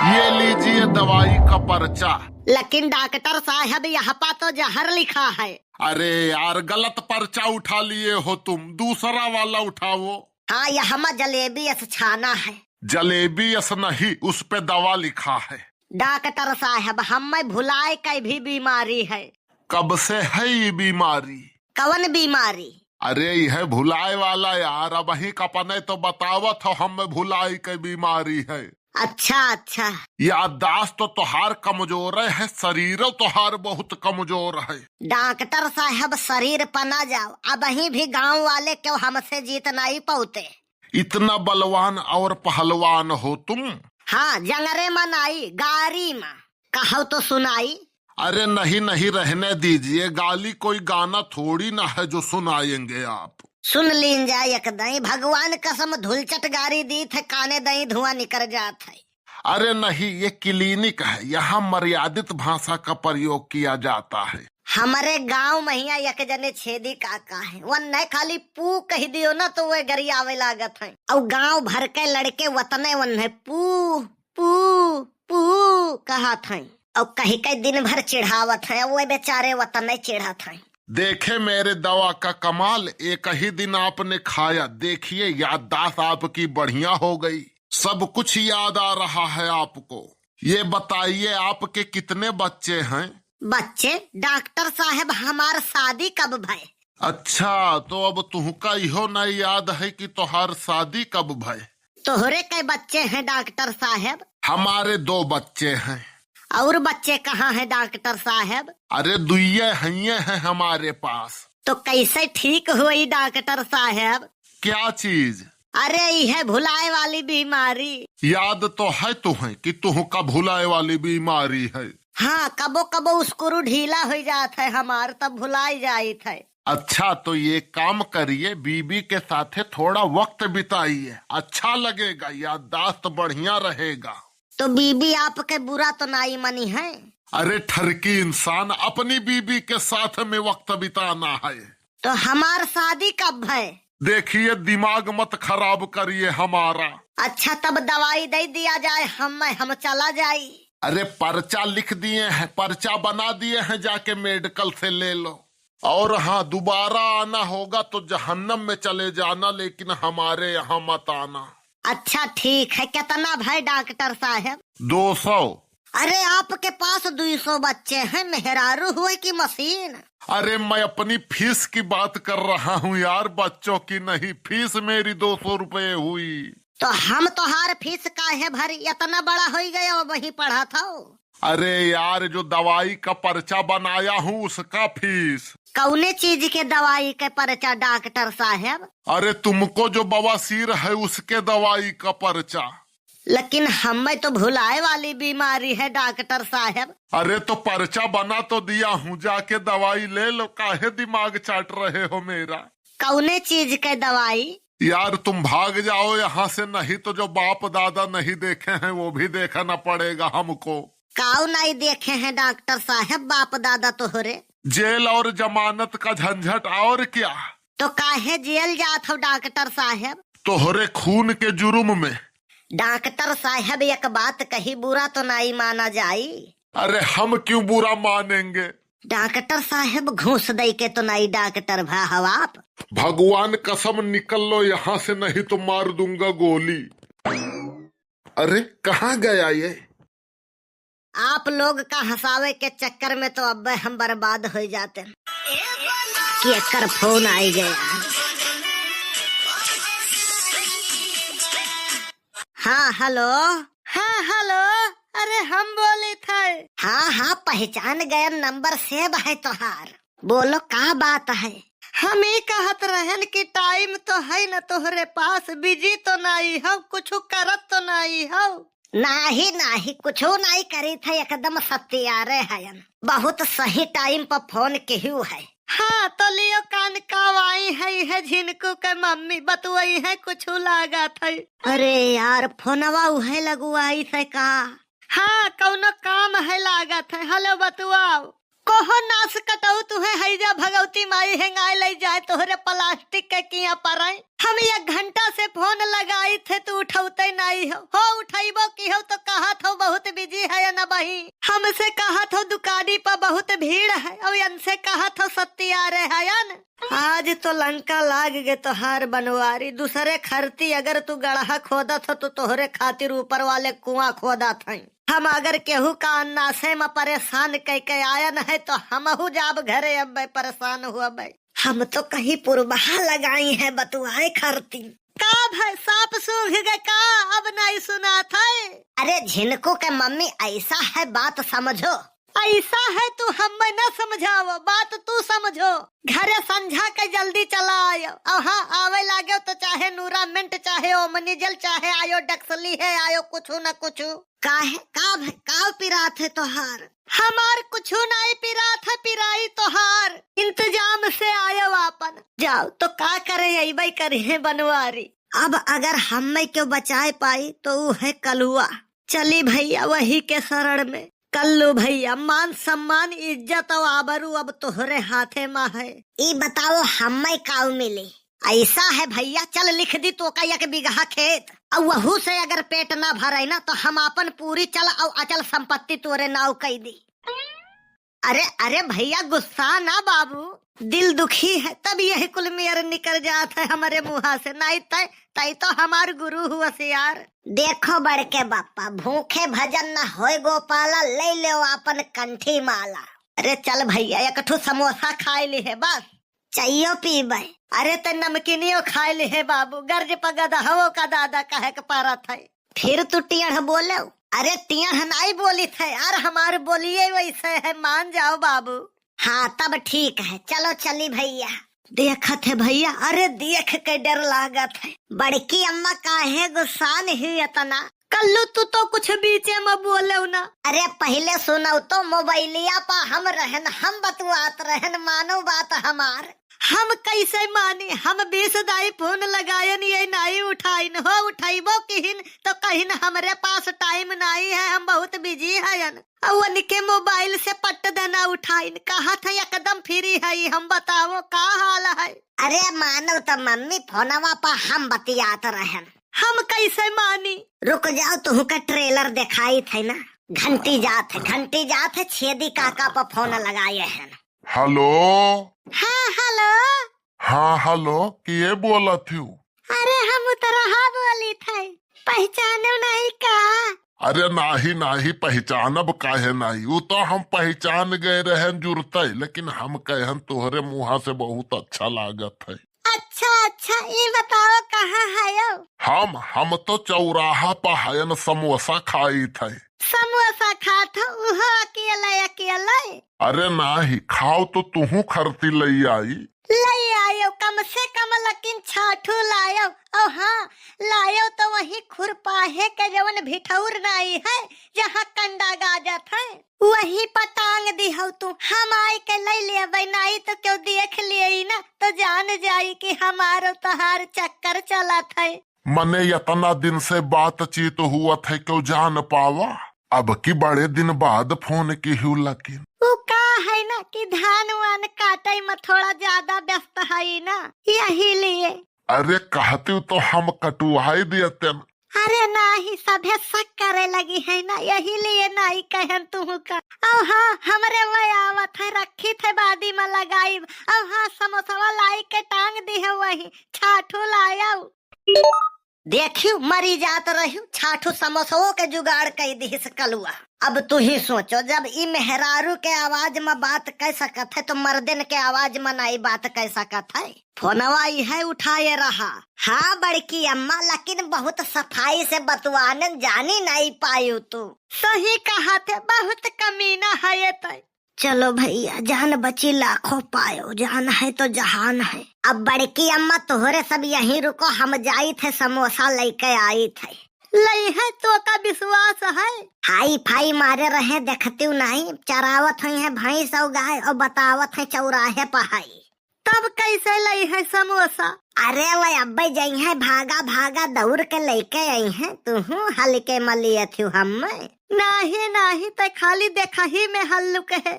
ये लीजिए दवाई का पर्चा। लेकिन डॉक्टर साहब यहाँ पर तो जहर लिखा है। अरे यार गलत पर्चा उठा लिए हो तुम, दूसरा वाला उठाओ। हाँ यहाँ जलेबी छाना है। जलेबी यस नहीं, उस पे दवा लिखा है। डॉक्टर साहब हमें भुलाए कई भी बीमारी है। कब से है ये बीमारी? कौन बीमारी? अरे यह भुलाए वाला यार, अब ही कपने तो बतावत हो हमें भुलाई की बीमारी है। अच्छा अच्छा। याददाश्त तो तुहार कमजोर है, शरीर तुहार बहुत कमजोर है। डॉक्टर साहब शरीर पना जाओ, अब ही भी गांव वाले क्यों हमसे जीत नहीं पाते। इतना बलवान और पहलवान हो तुम? हाँ जंगरे में नहीं गारी में, कहो तो सुनाई। अरे नहीं नहीं रहने दीजिए, गाली कोई गाना थोड़ी ना है जो सुनाएंगे आप। सुन लीन जाए एक दई, भगवान कसम धुलचट गारी दी थे, काने दई धुआं निकल जात है। अरे नहीं, ये क्लिनिक है, यहाँ मर्यादित भाषा का प्रयोग किया जाता है। हमारे गांव में ही एक जने छेदी काका है, वो न खाली पू कह दियो ना तो वे गरियावे लागत है। और गांव भर के लड़के वतने वन है पू पू पू कहा था, और कहीं कई दिन भर चिढ़ावत है, वो बेचारे वतने चिढ़ात है। देखे मेरे दवा का कमाल, एक ही दिन आपने खाया, देखिए याददाश्त आपकी बढ़िया हो गई, सब कुछ याद आ रहा है आपको। ये बताइए आपके कितने बच्चे हैं? बच्चे? डॉक्टर साहब हमार शादी कब भय? अच्छा, तो अब तुमका इहो नहीं याद है कि तुहार शादी कब भय? तोहरे कई बच्चे हैं डॉक्टर साहब? हमारे 2 बच्चे हैं। और बच्चे कहाँ हैं डॉक्टर साहब? अरे दुइये हैं हमारे पास। तो कैसे ठीक हुई डॉक्टर साहब? क्या चीज? अरे यह भुलाए वाली बीमारी। याद तो है तुम्हें कि तुमका भुलाए वाली बीमारी है? हाँ कबो कबो स्क्रू ढीला हो जाता है हमार, तब भुलाई जाइत है। अच्छा तो ये काम करिए, बीबी के साथे थोड़ा वक्त बिताइए, अच्छा लगेगा, याददाश्त बढ़िया रहेगा। तो बीबी आपके बुरा तो नहीं मनी है? अरे ठरकी इंसान, अपनी बीबी के साथ में वक्त बिताना है। तो हमार शादी कब है? देखिए दिमाग मत खराब करिए हमारा। अच्छा तब दवाई दे दिया जाए, हम चला जाए। अरे पर्चा लिख दिए हैं, पर्चा बना दिए हैं, जाके मेडिकल से ले लो। और हाँ, दोबारा आना होगा तो जहन्नम में चले जाना, लेकिन हमारे यहाँ मत आना। अच्छा ठीक है। कितना भाई डॉक्टर साहब? 200। अरे आपके पास 200 बच्चे हैं, मेहरारू हुए की मशीन? अरे मैं अपनी फीस की बात कर रहा हूँ यार, बच्चों की नहीं। फीस मेरी 200 रुपए हुई। तो हम तोहार फीस काहे भरी, इतना बड़ा हो गया वही पढ़ा था। अरे यार जो दवाई का पर्चा बनाया हूँ उसका फीस। कौने चीज के दवाई के पर्चा डॉक्टर साहब? अरे तुमको जो बवासीर है उसके दवाई का पर्चा। लेकिन हमें तो भुलाए वाली बीमारी है डॉक्टर साहब। अरे तो पर्चा बना तो दिया हूँ, जाके दवाई ले लो, काहे दिमाग चाट रहे हो मेरा? कौने चीज के दवाई? यार तुम भाग जाओ यहाँ से, नहीं तो जो बाप दादा नहीं देखे हैं वो भी देखना पड़ेगा हमको। काऊ नहीं देखे हैं डॉक्टर साहब बाप दादा तोहरे? जेल और जमानत का झंझट और क्या। तो काहे जेल जात हो डॉक्टर साहब? तोहरे खून के जुर्म में। डॉक्टर साहब एक बात कही, बुरा तो नहीं माना जाई। अरे हम क्यों बुरा मानेंगे? डॉक्टर साहब घूस दे के तो नहीं डॉक्टर भाव आप? भगवान कसम निकल लो यहाँ से, नहीं तो मार दूंगा गोली। अरे कहाँ गया ये? आप लोग का हंसावे के चक्कर में तो अब हम बर्बाद हो जाते कि एकर फोन आई गया। हाँ हेलो। हाँ हेलो। अरे हम बोले थे। हाँ हाँ पहचान गए, नंबर सेव है तोहार। बोलो का बात है? हम ही कहत रहन कि टाइम तो है न तोहरे पास, बिजी तो नहीं हो, कुछ करत तो नहीं हो? नहीं नहीं कुछ नहीं करी थे, एकदम सत्यारे है, बहुत सही टाइम पर फोन केहू है। हाँ तो लियो कान कावाई है झिनकू के मम्मी बतुआई है, कुछ लागा थे। अरे यार फोनवा उहे लगुआई थे का? हाँ कौनो काम है लागत है। हेलो बतुआओ। कोहो नास कटऊ तुहे हैजा भगवती माई हेंगाई ले जाए तोहरे प्लास्टिक के किया पर। हम 1 घंटा से फोन लगाई थे, तू उठौते नहीं हो उठाइबो की हो तो कहा था बहुत है न बही। हमसे कहा था दुकानी पर बहुत भीड़ है और इनसे कहा था सत्ती आ रहे है। आज तो लंका लाग गए तोहार बनवारी। दूसरे खरती अगर तू गढ़ा खोदा था तो तोहरे खातिर ऊपर वाले कुआं खोदा था। हम अगर केहू का अन्नासे में परेशान कह के आया न है तो हमहू जाब घरे अब परेशान हुआ भाई। हम तो कहीं पुरबहा लगाई है बतुआए खरती। का भाई सांप सूंघ गए का अब नहीं सुना था। अरे झिनको के मम्मी ऐसा है बात समझो। ऐसा है तू हमें न समझाओ बात तू समझो। घरे समझा के जल्दी चला आयो। हाँ आवे लागे तो चाहे नूरामेंट चाहे ओमनीजल चाहे आयो डक्सली है आयो कुछ न कुछ। का पिरात है तोहार। हमार कुछ नहीं पिरात है पिराई तोहार। इंतजाम से आयो आपन जाओ तो का करे यही करे है बनवारी। अब अगर हमें क्यों बचाए पाई तो वो है कलुआ। चली भैया वही के शरण में। कल्लू भैया मान सम्मान इज्जत और आबरू अब तोहरे हाथे में है। ई बताओ हमें काऊ मिली। ऐसा है भैया चल लिख दी तो का 1 बीघा खेत और वहू से अगर पेट ना भरे ना तो हम अपन पूरी चल और अचल संपत्ति तोरे नाव कह दी। अरे अरे भैया गुस्सा ना बाबू। दिल दुखी है तब यही कुल मेयर निकल जाता है हमारे मुँह से। नहीं तय तो हमार गुरु हुआ यार। देखो बड़ के बापा भूखे भजन न होए गोपाला ले ले अपन कंठी माला। अरे चल भैया 1 समोसा खाए ली है बस। चाहिए पीबे। अरे तो नमकीनियो खाए ली है बाबू। गर्ज पगदा हो का दादा कहे के पारा था। फिर तू टियढ़ बोले। अरे टियढ़ नहीं बोली थे यार हमारे बोलिए वैसे है मान जाओ बाबू। हाँ तब ठीक है चलो चली भैया। देखत है भैया। अरे देख के डर लागत है। बड़की अम्मा काहे गुस्सा नहीं इतना। कल्लू तू तो कुछ बीचे में बोले ना। अरे पहले सुनो तो मोबाइलिया पा हम रहन हम बतुआत रहन मानो बात हमार। हम कैसे माने। हम 20 दाई फोन लगायन ये नहीं उठाइन हो उठाइबो किहिन तो कहिन हमरे पास टाइम नहीं है हम बहुत बिजी हैं। उनके मोबाइल से पट देना उठाइन कहा था एकदम फ्री है। हम बताओ का हाल है। अरे मानो तो मम्मी फोनवा पा हम बतियात रहन। हम कैसे मानी। रुक जाओ तुह का ट्रेलर दिखाई थे ना। घंटी जात है छेदी काका पर फोन लगाए हैं। हेलो। हाँ हेलो। हाँ हेलो किए बोला थी। अरे हम तरह बोली थे पहचानो नहीं का। अरे नाही पहचानब काहे नहीं। वो तो हम पहचान गए रहन जुड़ते लेकिन हम कहन तोहरे मुँह से बहुत अच्छा लागत है। अच्छा ये बताओ कहाँ है। हम तो चौराहा पर हयन समोसा खाई थे। समोसा खा था अकेला। अरे नाही खाओ तो तुहू खरती ले आयो कम से कम लेकिन छाठू लायो। और हाँ लायो तो वही खुरपाहे के जवन भिठौर नहीं है जहाँ कंडा गाजत है वही पटांग दी हो तू। हम आई के ले ले नहीं तो क्यों देख लिए ना तो जान जाई कि हमारो तहार चक्कर चला था। मने इतना दिन से बातचीत हुआ था क्यों जान पावा। अब की बड़े दिन बाद फोन की हूँ लेकिन वो का है ना कि धान वान काटे में थोड़ा ज्यादा व्यस्त है ना यही लिए। अरे कहती तो हम कटुआई देते। अरे नहीं सभे शक करे लगी है ना यही लिए नहीं कहन तू का। और हाँ हमरे वही आवत है रखी थे बादी में लगाई। और हाँ समोसा लाई के टांग दी है वही छाठू लाया। देखियो मरी जात रही छाठू समोसों के जुगाड़ कई दी कलुआ। अब तू ही सोचो जब ई मेहरारू के आवाज में बात कह सकत है तो मर्दन के आवाज में नहीं बात कह सकत है। फोनवा है उठाए रहा। हाँ बड़की अम्मा लेकिन बहुत सफाई से बतवाने जानी नहीं पायु तू। सही कहा थे बहुत कमीना है ये तो। चलो भैया जान बची लाखों पायो जान है तो जहान है। अब बड़की अम्मा तोहरे सब यहीं रुको हम जाई थे समोसा लेके आई थे। लई है तो का विश्वास है। हाई फाई मारे रहे देखती नहीं चरावत है भैंस और गाय और बतावत है चौराहे पहाई। तब कैसे लई है समोसा। अरे वही अब्बे जाई है भागा दौड़ के लेके आई है तू हल्के में लिए थी हम। नहीं तो खाली देखा ही में हल्लुक है।